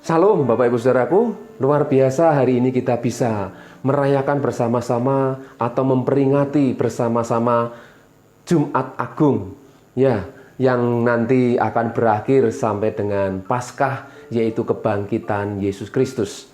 Salam Bapak Ibu Saudaraku, luar biasa hari ini kita bisa merayakan bersama-sama atau memperingati bersama-sama Jumat Agung ya, yang nanti akan berakhir sampai dengan Paskah, yaitu kebangkitan Yesus Kristus.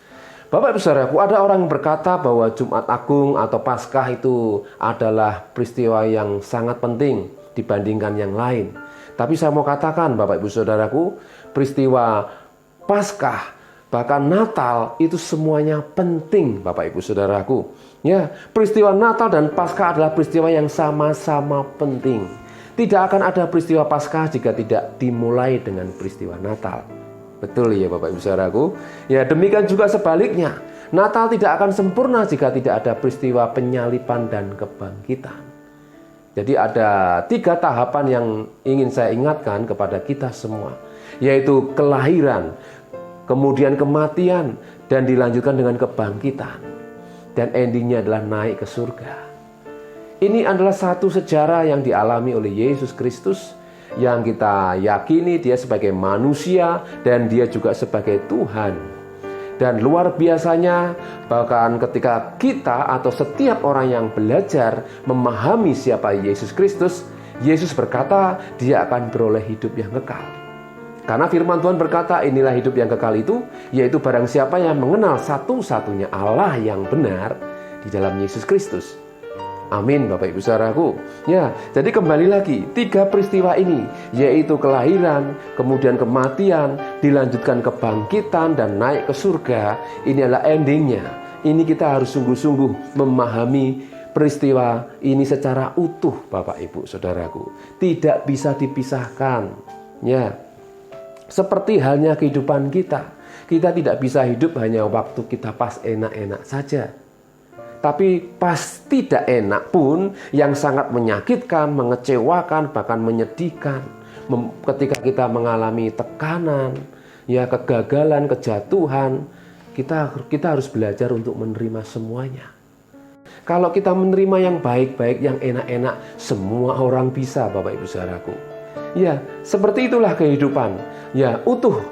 Bapak Ibu Saudaraku, ada orang yang berkata bahwa Jumat Agung atau Paskah itu adalah peristiwa yang sangat penting dibandingkan yang lain. Tapi saya mau katakan Bapak Ibu Saudaraku, peristiwa Paskah, bahkan Natal itu semuanya penting Bapak Ibu Saudaraku. Ya, peristiwa Natal dan Paskah adalah peristiwa yang sama-sama penting. Tidak akan ada peristiwa Paskah jika tidak dimulai dengan peristiwa Natal. Betul ya Bapak Ibu Saudaraku. Ya, demikian juga sebaliknya. Natal tidak akan sempurna jika tidak ada peristiwa penyaliban dan kebangkitan. Jadi ada 3 tahapan yang ingin saya ingatkan kepada kita semua, yaitu kelahiran, kemudian kematian, dan dilanjutkan dengan kebangkitan. Dan endingnya adalah naik ke surga. Ini adalah satu sejarah yang dialami oleh Yesus Kristus, yang kita yakini dia sebagai manusia dan dia juga sebagai Tuhan. Dan luar biasanya, bahkan ketika kita atau setiap orang yang belajar memahami siapa Yesus Kristus, Yesus berkata dia akan beroleh hidup yang kekal. Karena firman Tuhan berkata, inilah hidup yang kekal itu, yaitu barang siapa yang mengenal satu-satunya Allah yang benar di dalam Yesus Kristus. Amin Bapak Ibu Saudaraku. Ya, jadi kembali lagi 3 peristiwa ini, yaitu kelahiran, kemudian kematian, dilanjutkan kebangkitan dan naik ke surga. Ini adalah endingnya. Ini kita harus sungguh-sungguh memahami peristiwa ini secara utuh Bapak Ibu Saudaraku. Tidak bisa dipisahkan. Ya. Seperti halnya kehidupan kita. Kita tidak bisa hidup hanya waktu kita pas enak-enak saja. Tapi pas tidak enak pun yang sangat menyakitkan, mengecewakan, bahkan menyedihkan. Ketika kita mengalami tekanan, ya kegagalan, kejatuhan, kita harus belajar untuk menerima semuanya. Kalau kita menerima yang baik-baik, yang enak-enak, semua orang bisa Bapak Ibu Saudaraku. Ya, seperti itulah kehidupan. Ya, utuh.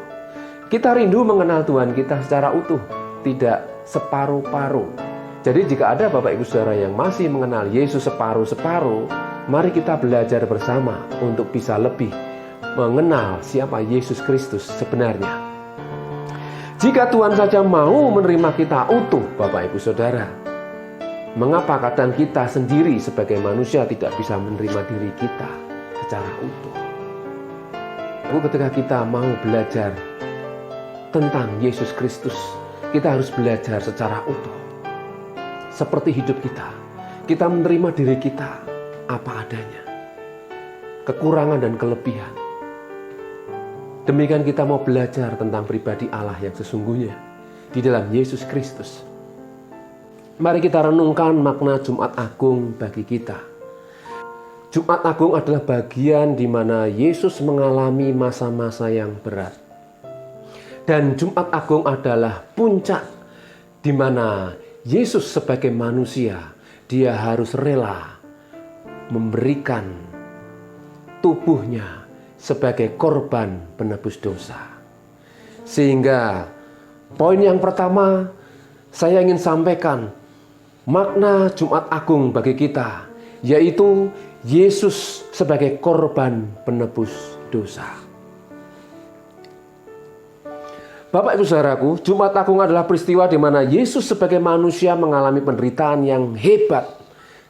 Kita rindu mengenal Tuhan kita secara utuh, tidak separuh-paruh. Jadi jika ada Bapak Ibu Saudara yang masih mengenal Yesus separuh-separuh, mari kita belajar bersama untuk bisa lebih mengenal siapa Yesus Kristus sebenarnya. Jika Tuhan saja mau menerima kita utuh Bapak Ibu Saudara, mengapa kadang kita sendiri sebagai manusia tidak bisa menerima diri kita secara utuh? Ketika kita mau belajar tentang Yesus Kristus, kita harus belajar secara utuh. Seperti hidup kita menerima diri kita apa adanya, kekurangan dan kelebihan. Demikian kita mau belajar tentang pribadi Allah yang sesungguhnya di dalam Yesus Kristus. Mari kita renungkan makna Jumat Agung bagi kita. Jumat Agung adalah bagian di mana Yesus mengalami masa-masa yang berat. Dan Jumat Agung adalah puncak di mana Yesus sebagai manusia, dia harus rela memberikan tubuhnya sebagai korban penebus dosa. Sehingga poin yang pertama saya ingin sampaikan makna Jumat Agung bagi kita, yaitu Yesus sebagai korban penebus dosa. Bapak Ibu Saudaraku, Jumat Agung adalah peristiwa di mana Yesus sebagai manusia mengalami penderitaan yang hebat.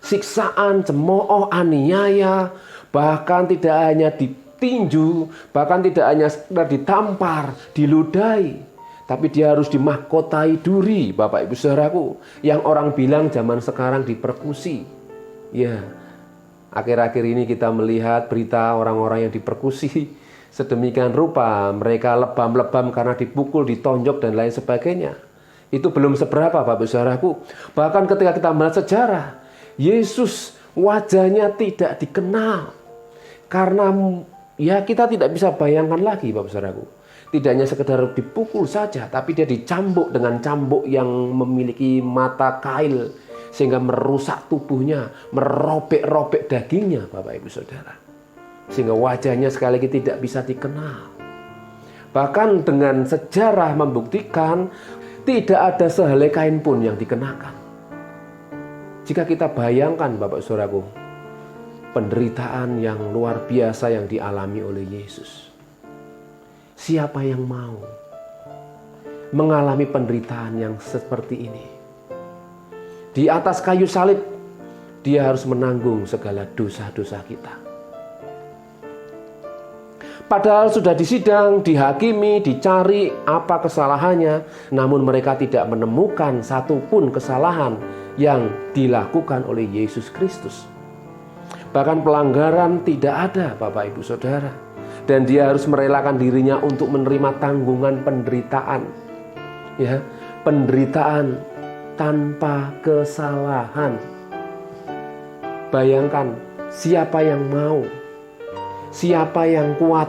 Siksaan, cemooh, aniaya, bahkan tidak hanya ditinju, bahkan tidak hanya sekedar ditampar, diludahi, tapi dia harus dimahkotai duri, Bapak Ibu Saudaraku, yang orang bilang zaman sekarang dipersekusi. Ya, akhir-akhir ini kita melihat berita orang-orang yang dipersekusi sedemikian rupa, mereka lebam-lebam karena dipukul, ditonjok dan lain sebagainya. Itu belum seberapa Bapak Ibu Saudaraku. Bahkan ketika kita melihat sejarah, Yesus wajahnya tidak dikenal. Karena ya kita tidak bisa bayangkan lagi Bapak Ibu Saudaraku. Tidak hanya sekedar dipukul saja, tapi dia dicambuk dengan cambuk yang memiliki mata kail, sehingga merusak tubuhnya, merobek-robek dagingnya Bapak Ibu Saudara. Sehingga wajahnya sekali lagi tidak bisa dikenal. Bahkan dengan sejarah membuktikan tidak ada sehelai kain pun yang dikenakan. Jika kita bayangkan Bapak Saudaraku, penderitaan yang luar biasa yang dialami oleh Yesus. Siapa yang mau mengalami penderitaan yang seperti ini? Di atas kayu salib, dia harus menanggung segala dosa-dosa kita. Padahal sudah disidang, dihakimi, dicari apa kesalahannya, namun mereka tidak menemukan satupun kesalahan yang dilakukan oleh Yesus Kristus. Bahkan pelanggaran tidak ada, Bapak Ibu Saudara. Dan dia harus merelakan dirinya untuk menerima tanggungan penderitaan. Ya, penderitaan tanpa kesalahan. Bayangkan, siapa yang mau? Siapa yang kuat?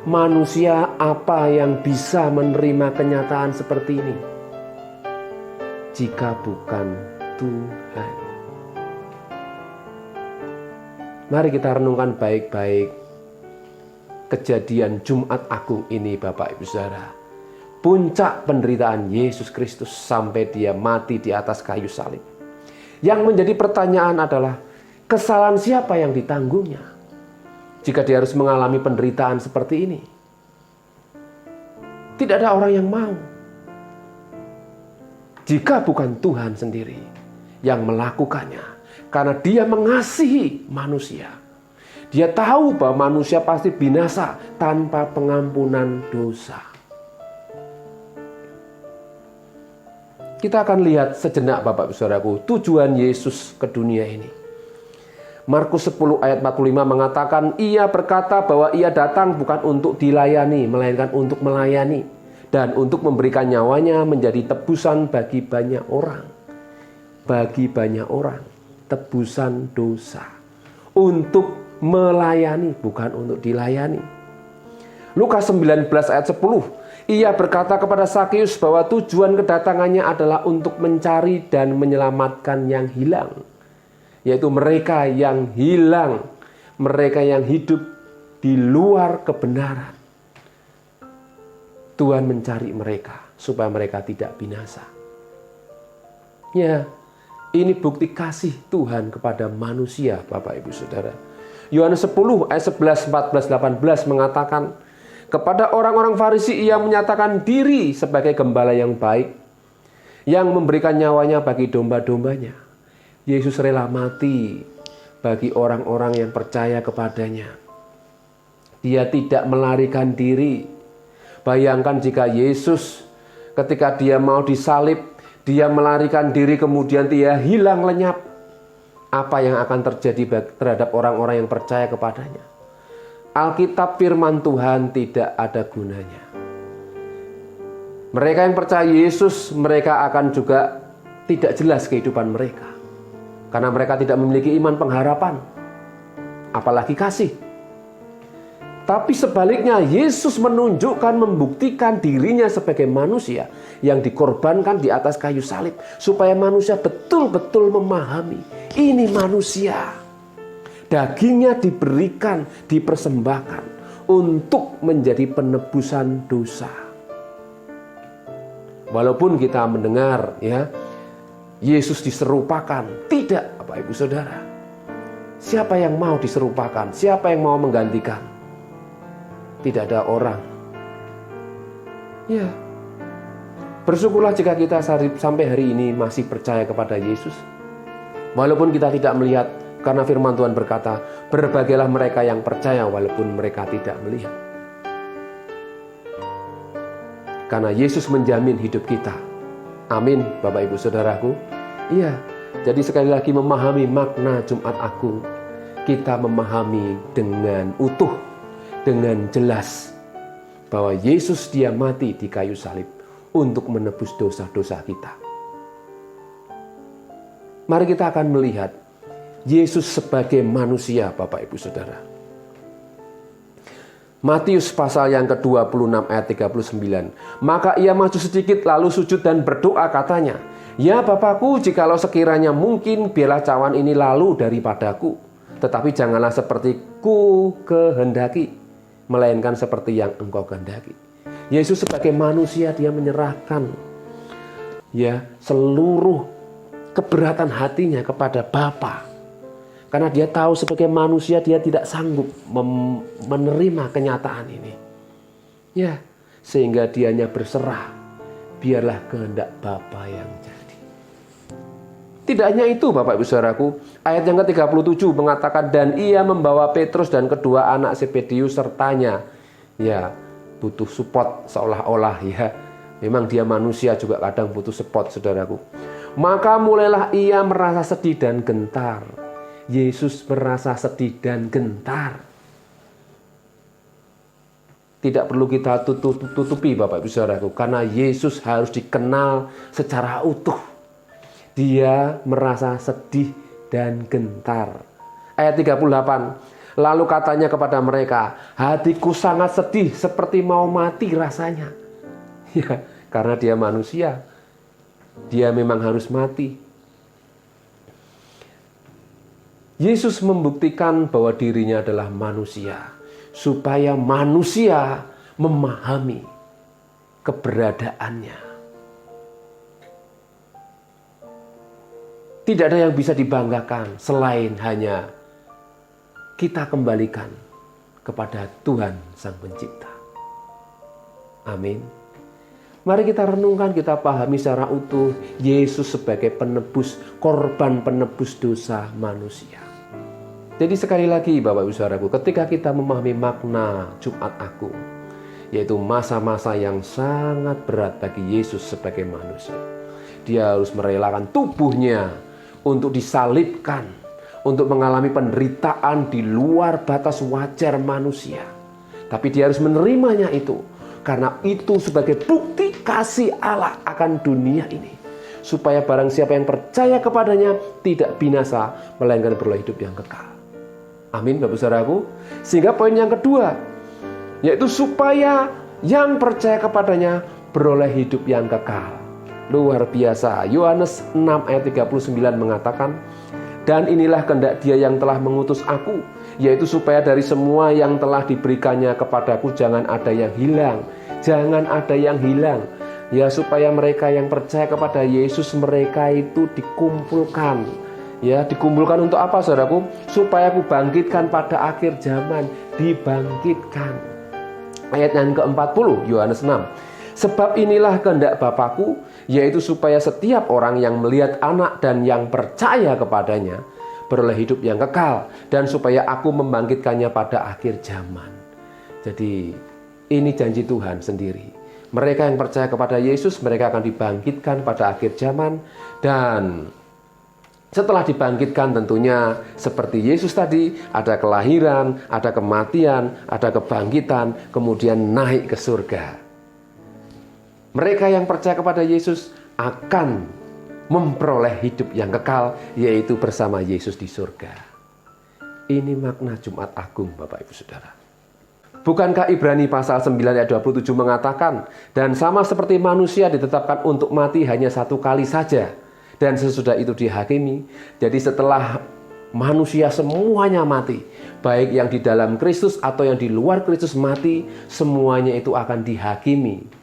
Manusia apa yang bisa menerima kenyataan seperti ini? Jika bukan Tuhan. Mari kita renungkan baik-baik kejadian Jumat Agung ini, Bapak Ibu Saudara. Puncak penderitaan Yesus Kristus sampai dia mati di atas kayu salib. Yang menjadi pertanyaan adalah, kesalahan siapa yang ditanggungnya jika dia harus mengalami penderitaan seperti ini? Tidak ada orang yang mau. Jika bukan Tuhan sendiri yang melakukannya, karena dia mengasihi manusia. Dia tahu bahwa manusia pasti binasa tanpa pengampunan dosa. Kita akan lihat sejenak Bapak Saudaraku, tujuan Yesus ke dunia ini. Markus 10 ayat 45 mengatakan, ia berkata bahwa ia datang bukan untuk dilayani, melainkan untuk melayani. Dan untuk memberikan nyawanya menjadi tebusan bagi banyak orang. Bagi banyak orang, tebusan dosa. Untuk melayani, bukan untuk dilayani. Lukas 19 ayat 10, ia berkata kepada Sakeus bahwa tujuan kedatangannya adalah untuk mencari dan menyelamatkan yang hilang. Yaitu mereka yang hilang, mereka yang hidup di luar kebenaran. Tuhan mencari mereka supaya mereka tidak binasa. Ya, ini bukti kasih Tuhan kepada manusia, Bapak Ibu Saudara. Yohanes 10 ayat 11, 14, 18 mengatakan, kepada orang-orang Farisi ia menyatakan diri sebagai gembala yang baik, yang memberikan nyawanya bagi domba-dombanya. Yesus rela mati bagi orang-orang yang percaya kepadanya. Dia tidak melarikan diri. Bayangkan jika Yesus ketika dia mau disalib, dia melarikan diri kemudian dia hilang lenyap. Apa yang akan terjadi terhadap orang-orang yang percaya kepadanya? Alkitab firman Tuhan tidak ada gunanya. Mereka yang percaya Yesus, mereka akan juga tidak jelas kehidupan mereka. Karena mereka tidak memiliki iman pengharapan, apalagi kasih. Tapi sebaliknya Yesus menunjukkan, membuktikan dirinya sebagai manusia yang dikorbankan di atas kayu salib. Supaya manusia betul-betul memahami, ini manusia. Dagingnya diberikan, dipersembahkan untuk menjadi penebusan dosa. Walaupun kita mendengar ya, Yesus diserupakan. Tidak, Bapak Ibu Saudara. Siapa yang mau diserupakan? Siapa yang mau menggantikan? Tidak ada orang. Ya. Bersyukurlah jika kita sampai hari ini masih percaya kepada Yesus. Walaupun kita tidak melihat, karena firman Tuhan berkata, berbahagialah mereka yang percaya walaupun mereka tidak melihat. Karena Yesus menjamin hidup kita. Amin, Bapak Ibu Saudaraku. Iya, jadi sekali lagi memahami makna Jumat Agung. Kita memahami dengan utuh, dengan jelas bahwa Yesus dia mati di kayu salib untuk menebus dosa-dosa kita. Mari kita akan melihat Yesus sebagai manusia, Bapak Ibu Saudara. Matius pasal yang ke-26 ayat 39. Maka ia maju sedikit lalu sujud dan berdoa katanya, ya Bapakku, jikalau sekiranya mungkin biarlah cawan ini lalu daripadaku. Tetapi janganlah seperti ku kehendaki, melainkan seperti yang engkau kehendaki. Yesus sebagai manusia dia menyerahkan ya seluruh keberatan hatinya kepada Bapa. Karena dia tahu sebagai manusia dia tidak sanggup menerima kenyataan ini. Ya, sehingga dianya berserah, biarlah kehendak Bapa yang jadi. Tidak hanya itu Bapak Ibu Saudaraku, ayat yang ke-37 mengatakan dan ia membawa Petrus dan kedua anak Zebedeus sertanya. Ya, butuh support seolah-olah ya. Memang dia manusia juga kadang butuh support Saudaraku. Maka mulailah ia merasa sedih dan gentar. Yesus merasa sedih dan gentar. Tidak perlu kita tutupi Bapak Ibu Saudaraku, karena Yesus harus dikenal secara utuh. Dia merasa sedih dan gentar. Ayat 38. Lalu katanya kepada mereka, hatiku sangat sedih seperti mau mati rasanya. Ya, karena dia manusia. Dia memang harus mati. Yesus membuktikan bahwa dirinya adalah manusia, supaya manusia memahami keberadaannya. Tidak ada yang bisa dibanggakan selain hanya kita kembalikan kepada Tuhan Sang Pencipta. Amin. Mari kita renungkan, kita pahami secara utuh Yesus sebagai penebus, korban penebus dosa manusia. Jadi sekali lagi Bapak Ibu Saudaraku, ketika kita memahami makna Jumat Agung, yaitu masa-masa yang sangat berat bagi Yesus sebagai manusia. Dia harus merelakan tubuhnya untuk disalibkan, untuk mengalami penderitaan di luar batas wajar manusia. Tapi dia harus menerimanya itu, karena itu sebagai bukti kasih Allah akan dunia ini. Supaya barang siapa yang percaya kepadanya tidak binasa, melainkan beroleh hidup yang kekal. Amin Bapak Saudaraku. Sehingga poin yang kedua, yaitu supaya yang percaya kepadanya beroleh hidup yang kekal. Luar biasa. Yohanes 6 ayat 39 mengatakan, dan inilah kehendak Dia yang telah mengutus aku, yaitu supaya dari semua yang telah diberikannya kepadaku jangan ada yang hilang. Jangan ada yang hilang. Ya, supaya mereka yang percaya kepada Yesus, mereka itu dikumpulkan. Ya, dikumpulkan untuk apa saudaraku? Supaya aku bangkitkan pada akhir zaman. Dibangkitkan. Ayat yang ke-40 Yohanes 6. Sebab inilah kehendak Bapakku, yaitu supaya setiap orang yang melihat anak dan yang percaya kepadanya beroleh hidup yang kekal, dan supaya aku membangkitkannya pada akhir zaman. Jadi ini janji Tuhan sendiri. Mereka yang percaya kepada Yesus, mereka akan dibangkitkan pada akhir zaman. Dan setelah dibangkitkan tentunya seperti Yesus tadi, ada kelahiran, ada kematian, ada kebangkitan, kemudian naik ke surga. Mereka yang percaya kepada Yesus akan memperoleh hidup yang kekal, yaitu bersama Yesus di surga. Ini makna Jumat Agung Bapak Ibu Saudara. Bukankah Ibrani pasal 9 ayat 27 mengatakan, dan sama seperti manusia ditetapkan untuk mati hanya satu kali saja, dan sesudah itu dihakimi. Jadi setelah manusia semuanya mati, baik yang di dalam Kristus atau yang di luar Kristus mati, semuanya itu akan dihakimi.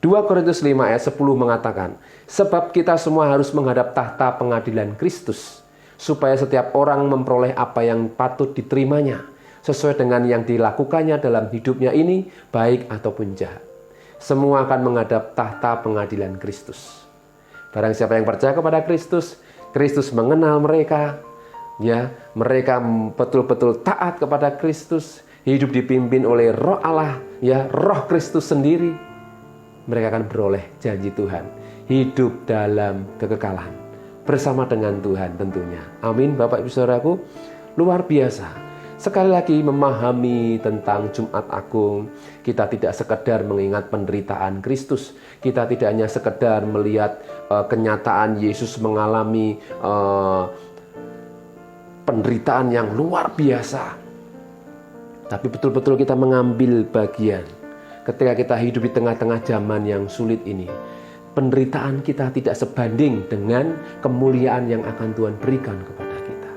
2 Korintus 5 ayat 10 mengatakan, sebab kita semua harus menghadap tahta pengadilan Kristus, supaya setiap orang memperoleh apa yang patut diterimanya, sesuai dengan yang dilakukannya dalam hidupnya ini, baik ataupun jahat. Semua akan menghadap tahta pengadilan Kristus. Barang siapa yang percaya kepada Kristus, Kristus mengenal mereka, ya, mereka betul-betul taat kepada Kristus, hidup dipimpin oleh Roh Allah, ya, Roh Kristus sendiri. Mereka akan beroleh janji Tuhan, hidup dalam kekekalan bersama dengan Tuhan tentunya. Amin Bapak Ibu Saudaraku, luar biasa. Sekali lagi memahami tentang Jumat Agung, kita tidak sekedar mengingat penderitaan Kristus. Kita tidak hanya sekedar melihat kenyataan Yesus mengalami penderitaan yang luar biasa. Tapi betul-betul kita mengambil bagian ketika kita hidup di tengah-tengah zaman yang sulit ini. Penderitaan kita tidak sebanding dengan kemuliaan yang akan Tuhan berikan kepada kita.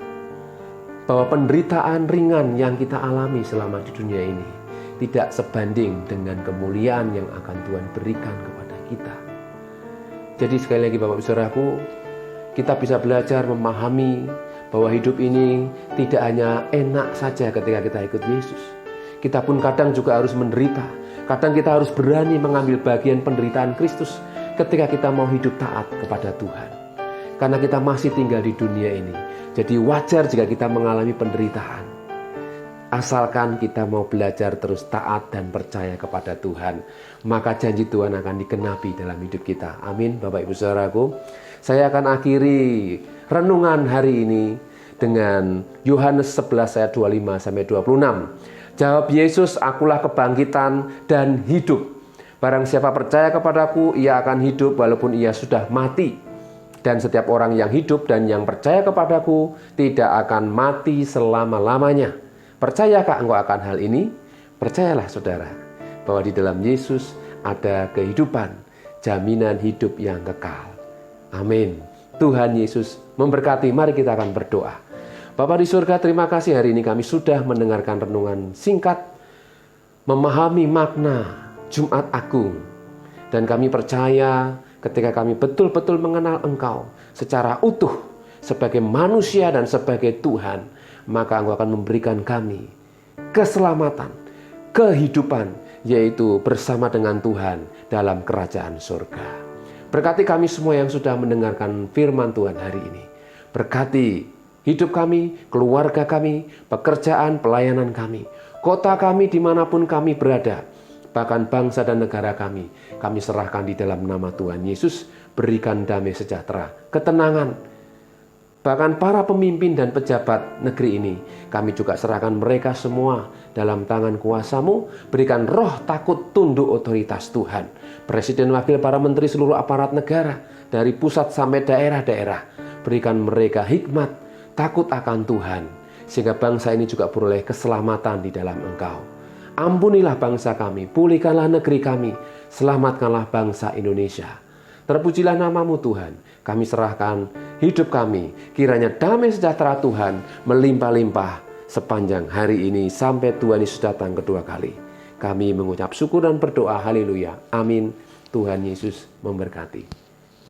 Bahwa penderitaan ringan yang kita alami selama di dunia ini, tidak sebanding dengan kemuliaan yang akan Tuhan berikan kepada kita. Jadi sekali lagi Bapak Ibu Saudaraku, kita bisa belajar memahami bahwa hidup ini tidak hanya enak saja ketika kita ikut Yesus. Kita pun kadang juga harus menderita. Kadang kita harus berani mengambil bagian penderitaan Kristus ketika kita mau hidup taat kepada Tuhan. Karena kita masih tinggal di dunia ini. Jadi wajar jika kita mengalami penderitaan. Asalkan kita mau belajar terus taat dan percaya kepada Tuhan, maka janji Tuhan akan digenapi dalam hidup kita. Amin, Bapak Ibu Saudaraku. Saya akan akhiri renungan hari ini dengan Yohanes 11 ayat 25 sampai 26. Jawab Yesus, akulah kebangkitan dan hidup. Barang siapa percaya kepadaku, ia akan hidup walaupun ia sudah mati. Dan setiap orang yang hidup dan yang percaya kepadaku tidak akan mati selama-lamanya. Percayakah engkau akan hal ini? Percayalah saudara, bahwa di dalam Yesus ada kehidupan, jaminan hidup yang kekal. Amin. Tuhan Yesus memberkati. Mari kita akan berdoa. Bapa di surga, terima kasih hari ini kami sudah mendengarkan renungan singkat, memahami makna Jumat Agung. Dan kami percaya ketika kami betul-betul mengenal Engkau secara utuh sebagai manusia dan sebagai Tuhan, maka Engkau akan memberikan kami keselamatan, kehidupan, yaitu bersama dengan Tuhan dalam kerajaan surga. Berkati kami semua yang sudah mendengarkan firman Tuhan hari ini. Berkati hidup kami, keluarga kami, pekerjaan, pelayanan kami, kota kami dimanapun kami berada, bahkan bangsa dan negara kami serahkan di dalam nama Tuhan Yesus. Berikan damai sejahtera, ketenangan. Bahkan para pemimpin dan pejabat negeri ini, kami juga serahkan mereka semua dalam tangan kuasa-Mu. Berikan roh takut tunduk otoritas Tuhan. Presiden, wakil, para menteri, seluruh aparat negara, dari pusat sampai daerah-daerah. Berikan mereka hikmat, takut akan Tuhan, sehingga bangsa ini juga beroleh keselamatan di dalam Engkau. Ampunilah bangsa kami, pulihkanlah negeri kami, selamatkanlah bangsa Indonesia. Terpujilah nama-Mu Tuhan. Kami serahkan hidup kami. Kiranya damai sejahtera Tuhan melimpah-limpah sepanjang hari ini sampai Tuhan Yesus datang kedua kali. Kami mengucap syukur dan berdoa. Haleluya. Amin. Tuhan Yesus memberkati.